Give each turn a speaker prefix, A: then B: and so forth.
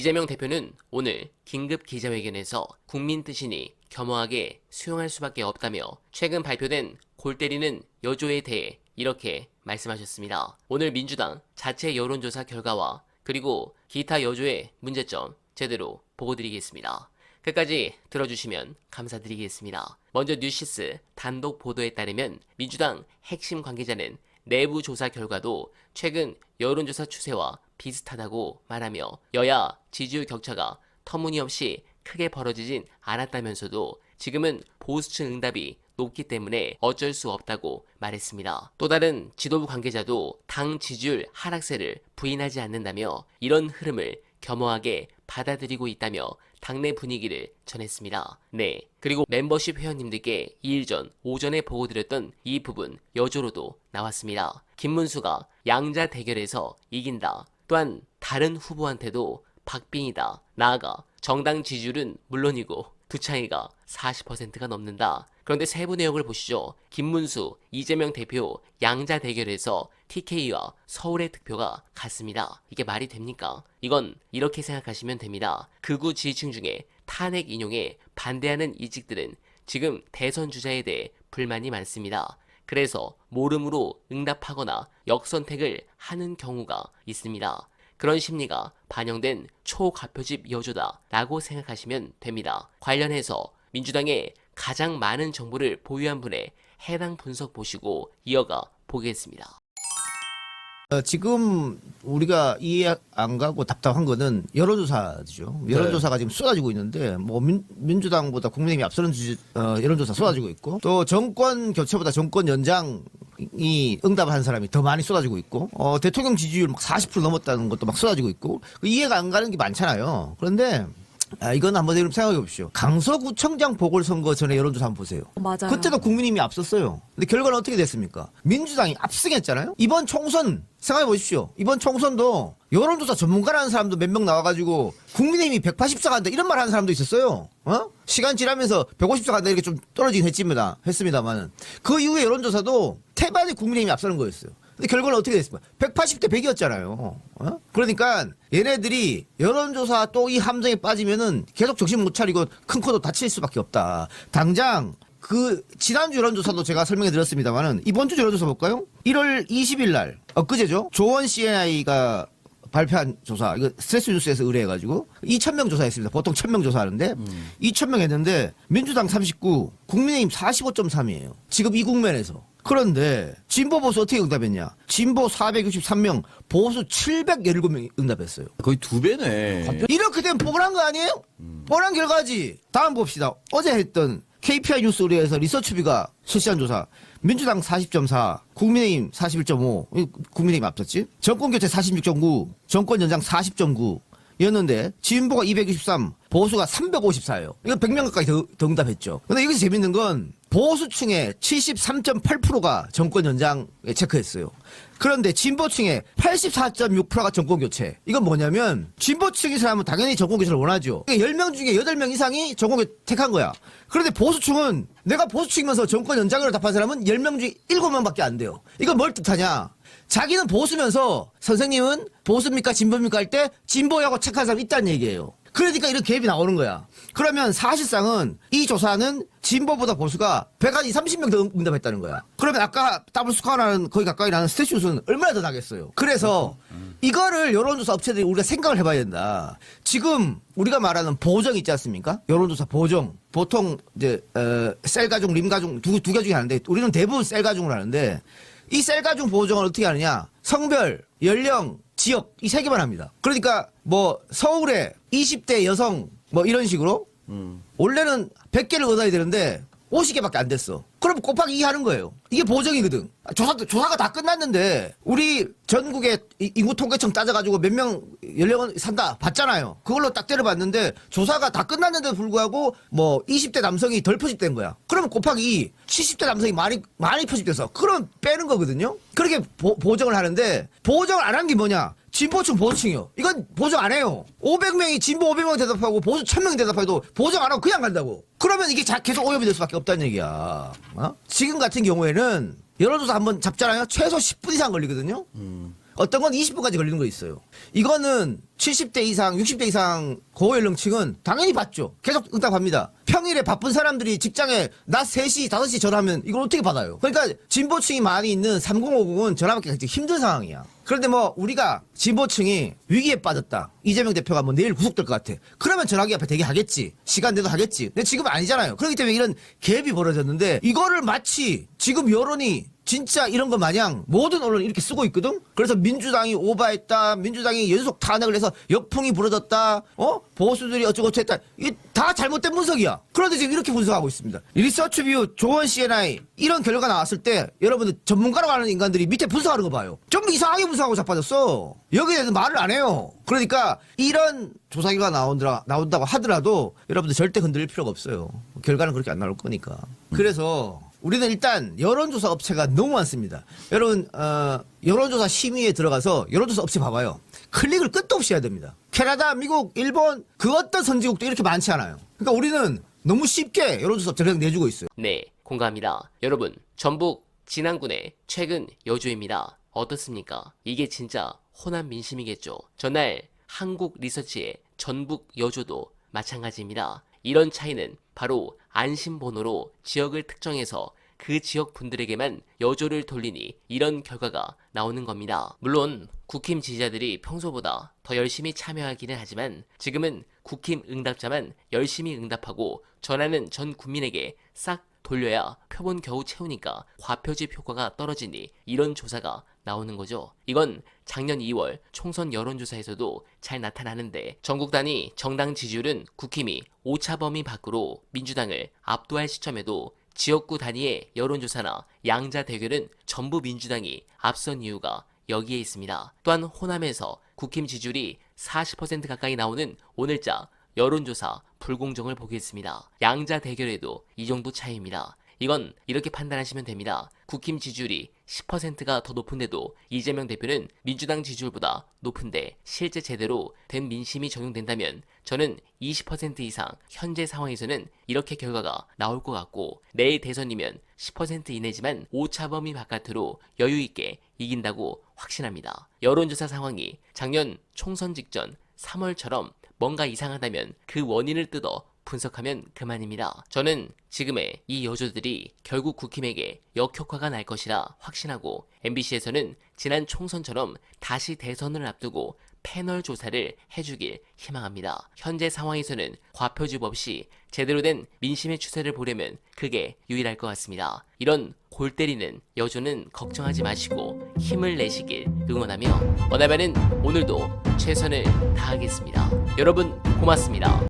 A: 이재명 대표는 오늘 긴급 기자회견에서 국민 뜻이니 겸허하게 수용할 수밖에 없다며 최근 발표된 골 때리는 여조에 대해 이렇게 말씀하셨습니다. 오늘 민주당 자체 여론조사 결과와 그리고 기타 여조의 문제점 제대로 보고드리겠습니다. 끝까지 들어주시면 감사드리겠습니다. 먼저 뉴시스 단독 보도에 따르면 민주당 핵심 관계자는 내부 조사 결과도 최근 여론조사 추세와 비슷하다고 말하며 여야 지지율 격차가 터무니없이 크게 벌어지진 않았다면서도 지금은 보수층 응답이 높기 때문에 어쩔 수 없다고 말했습니다. 또 다른 지도부 관계자도 당 지지율 하락세를 부인하지 않는다며 이런 흐름을 겸허하게 받아들이고 있다며 당내 분위기를 전했습니다. 네, 그리고 멤버십 회원님들께 2일 전 오전에 보고드렸던 이 부분 여조로도 나왔습니다. 김문수가 양자 대결에서 이긴다. 또한 다른 후보한테도 박빙이다. 나아가 정당 지지율은 물론이고 두 차이가 40%가 넘는다. 그런데 세부 내용을 보시죠. 김문수, 이재명 대표 양자 대결에서 TK와 서울의 득표가 같습니다. 이게 말이 됩니까? 이건 이렇게 생각하시면 됩니다. 극우 지지층 중에 탄핵 인용에 반대하는 이직들은 지금 대선 주자에 대해 불만이 많습니다. 그래서 모름으로 응답하거나 역선택을 하는 경우가 있습니다. 그런 심리가 반영된 초가표집 여조다라고 생각하시면 됩니다. 관련해서 민주당의 가장 많은 정보를 보유한 분의 해당 분석 보시고 이어가 보겠습니다.
B: 지금 우리가 이해 안 가고 답답한 거는 여론조사죠. 여론조사가 지금 쏟아지고 있는데 뭐 민주당보다 국민의힘이 앞서는 여론조사 쏟아지고 있고 또 정권 교체보다 정권 연장이 응답을 한 사람이 더 많이 쏟아지고 있고 대통령 지지율 막 40% 넘었다는 것도 막 쏟아지고 있고 이해가 안 가는 게 많잖아요. 그런데 이건 한번 여러분 생각해 보십시오. 강서구청장 보궐선거 전에 여론조사 한번 보세요.
C: 맞아요.
B: 그때도 국민의힘이 앞섰어요. 근데 결과는 어떻게 됐습니까? 민주당이 압승했잖아요. 이번 총선 생각해 보십시오. 이번 총선도 여론조사 전문가라는 사람도 몇 명 나와가지고 국민의힘이 180석 한다 이런 말 하는 사람도 있었어요. 시간 지나면서 150석 한다 이렇게 좀 떨어지긴 했습니다만은 그 이후에 여론조사도 태반이 국민의힘이 앞서는 거였어요. 근데 결과는 어떻게 됐습니까? 180대 100이었잖아요. 그러니까 얘네들이 여론조사 또 이 함정에 빠지면은 계속 정신 못 차리고 큰 코도 다칠 수밖에 없다. 당장 그 지난주 여론조사도 제가 설명해 드렸습니다만은 이번 주 여론조사 볼까요? 1월 20일 날 엊그제죠. 조원 CNI가 발표한 조사, 이거 스트레스 뉴스에서 의뢰해가지고 2,000명 조사했습니다. 보통 1,000명 조사하는데 2,000명 했는데 민주당 39, 국민의힘 45.3이에요. 지금 이 국면에서. 그런데 진보 보수 어떻게 응답했냐? 진보 463명, 보수 717명이 응답했어요.
D: 거의 2배네.
B: 이렇게 되면 뻔한 거 아니에요? 뻔한 결과지. 다음 봅시다. 어제 했던 KPI 뉴스 의뢰에서 리서치비가 실시한 조사. 민주당 40.4, 국민의힘 41.5, 국민의힘 앞섰지? 정권교체 46.9, 정권 연장 40.9 였는데 진보가 263, 보수가 354예요. 이거 100명 가까이 더 응답했죠. 근데 여기서 재밌는 건 보수층의 73.8%가 정권 연장에 체크했어요. 그런데 진보층의 84.6%가 정권 교체. 이건 뭐냐면 진보층이 사람은 당연히 정권 교체를 원하죠. 10명 중에 8명 이상이 정권 교체 택한 거야. 그런데 보수층은 내가 보수층이면서 정권 연장으로 답한 사람은 10명 중에 7명밖에 안 돼요. 이건 뭘 뜻하냐? 자기는 보수면서 선생님은 보수입니까 진보입니까 할 때 진보라고 체크한 사람이 있다는 얘기예요. 그러니까 이런 갭이 나오는 거야. 그러면 사실상은 이 조사는 진보보다 보수가 130명 더 응답했다는 거야. 그러면 아까 더블 스코어라는 거기 가까이 나는 스트레스 뉴스는 얼마나 더 나겠어요. 그래서 이거를 여론조사 업체들이 우리가 생각을 해봐야 된다. 지금 우리가 말하는 보정 있지 않습니까? 여론조사 보정. 보통 이제 셀 가중, 림 가중 두 개 중에 하는데 우리는 대부분 셀 가중을 하는데 이 셀 가중 보정을 어떻게 하느냐? 성별, 연령, 지역 이 세 개만 합니다. 그러니까 뭐 서울에 20대 여성 뭐 이런 식으로 원래는 100개를 얻어야 되는데 50개밖에 안 됐어. 그럼 곱하기 2 하는 거예요. 이게 보정이거든. 조사가 다 끝났는데 우리 전국의 인구 통계청 따져가지고 몇 명 연령은 산다 봤잖아요. 그걸로 딱 때려봤는데 조사가 다 끝났는데도 불구하고 뭐 20대 남성이 덜 표집된 거야. 그러면 곱하기 2, 70대 남성이 많이 표집돼서 그럼 빼는 거거든요. 그렇게 보정을 하는데 보정을 안 한 게 뭐냐? 진보층 보수층이요. 이건 보정 안 해요. 500명이 진보 500명 대답하고 보수 1000명 대답해도 보정 안 하고 그냥 간다고. 그러면 이게 계속 오염이 될 수밖에 없다는 얘기야. 지금 같은 경우에는 여론조사 한번 잡잖아요. 최소 10분 이상 걸리거든요. 어떤 건 20분까지 걸리는 거 있어요. 이거는 70대 이상, 60대 이상 고연령층은 당연히 받죠. 계속 응답합니다. 평일에 바쁜 사람들이 직장에 낮 3시, 5시 전화하면 이걸 어떻게 받아요? 그러니까 진보층이 많이 있는 3050은 전화받기가 힘든 상황이야. 그런데 뭐 우리가 진보층이 위기에 빠졌다. 이재명 대표가 뭐 내일 구속될 것 같아. 그러면 전화기 앞에 대기하겠지. 시간대도 하겠지. 근데 지금은 아니잖아요. 그렇기 때문에 이런 갭이 벌어졌는데 이거를 마치 지금 여론이 진짜 이런 거 마냥 모든 언론이 이렇게 쓰고 있거든? 그래서 민주당이 오바했다. 민주당이 연속 탄핵을 해서 역풍이 불어졌다. 보수들이 어쩌고저쩌고 했다. 이게 다 잘못된 분석이야. 그런데 지금 이렇게 분석하고 있습니다. 리서치뷰, 조원 CNI 이런 결과가 나왔을 때 여러분들 전문가라고 하는 인간들이 밑에 분석하는 거 봐요. 좀 이상하게 분석하고 자빠졌어. 여기에 대해서 말을 안 해요. 그러니까 이런 조사 결과가 나온다고 하더라도 여러분들 절대 흔들릴 필요가 없어요. 결과는 그렇게 안 나올 거니까. 그래서 우리는 일단 여론조사 업체가 너무 많습니다. 여러분 여론조사 심의에 들어가서 여론조사 업체 봐봐요. 클릭을 끝도 없이 해야 됩니다. 캐나다, 미국, 일본 그 어떤 선진국도 이렇게 많지 않아요. 그러니까 우리는 너무 쉽게 여론조사 업체를 그냥 내주고 있어요.
A: 네, 공감합니다. 여러분, 전북 진안군의 최근 여조입니다. 어떻습니까? 이게 진짜 호남 민심이겠죠. 전날 한국 리서치의 전북 여조도 마찬가지입니다. 이런 차이는 바로 안심번호로 지역을 특정해서 그 지역 분들에게만 여조를 돌리니 이런 결과가 나오는 겁니다. 물론 국힘 지지자들이 평소보다 더 열심히 참여하기는 하지만 지금은 국힘 응답자만 열심히 응답하고 전화는 전 국민에게 싹 돌려야 표본 겨우 채우니까 과표집 효과가 떨어지니 이런 조사가 나오는 거죠. 이건 작년 2월 총선 여론조사에서도 잘 나타나는데 전국 단위 정당 지지율은 국힘이 오차 범위 밖으로 민주당을 압도할 시점에도 지역구 단위의 여론조사나 양자 대결은 전부 민주당이 앞선 이유가 여기에 있습니다. 또한 호남에서 국힘 지지율이 40% 가까이 나오는 오늘자 여론조사 불공정을 보겠습니다. 양자 대결에도 이 정도 차이입니다. 이건 이렇게 판단하시면 됩니다. 국힘 지지율이 10%가 더 높은데도 이재명 대표는 민주당 지지율보다 높은데 실제 제대로 된 민심이 적용된다면 저는 20% 이상 현재 상황에서는 이렇게 결과가 나올 것 같고 내일 대선이면 10% 이내지만 오차 범위 바깥으로 여유있게 이긴다고 확신합니다. 여론조사 상황이 작년 총선 직전 3월처럼 뭔가 이상하다면 그 원인을 뜯어 분석하면 그만입니다. 저는 지금의 이 여조들이 결국 국힘에게 역효과가 날 것이라 확신하고 MBC에서는 지난 총선처럼 다시 대선을 앞두고 패널 조사를 해주길 희망합니다. 현재 상황에서는 과표집 없이 제대로 된 민심의 추세를 보려면 그게 유일할 것 같습니다. 이런 골 때리는 여조는 걱정하지 마시고 힘을 내시길 응원하며 원하면은 오늘도 최선을 다하겠습니다. 여러분 고맙습니다.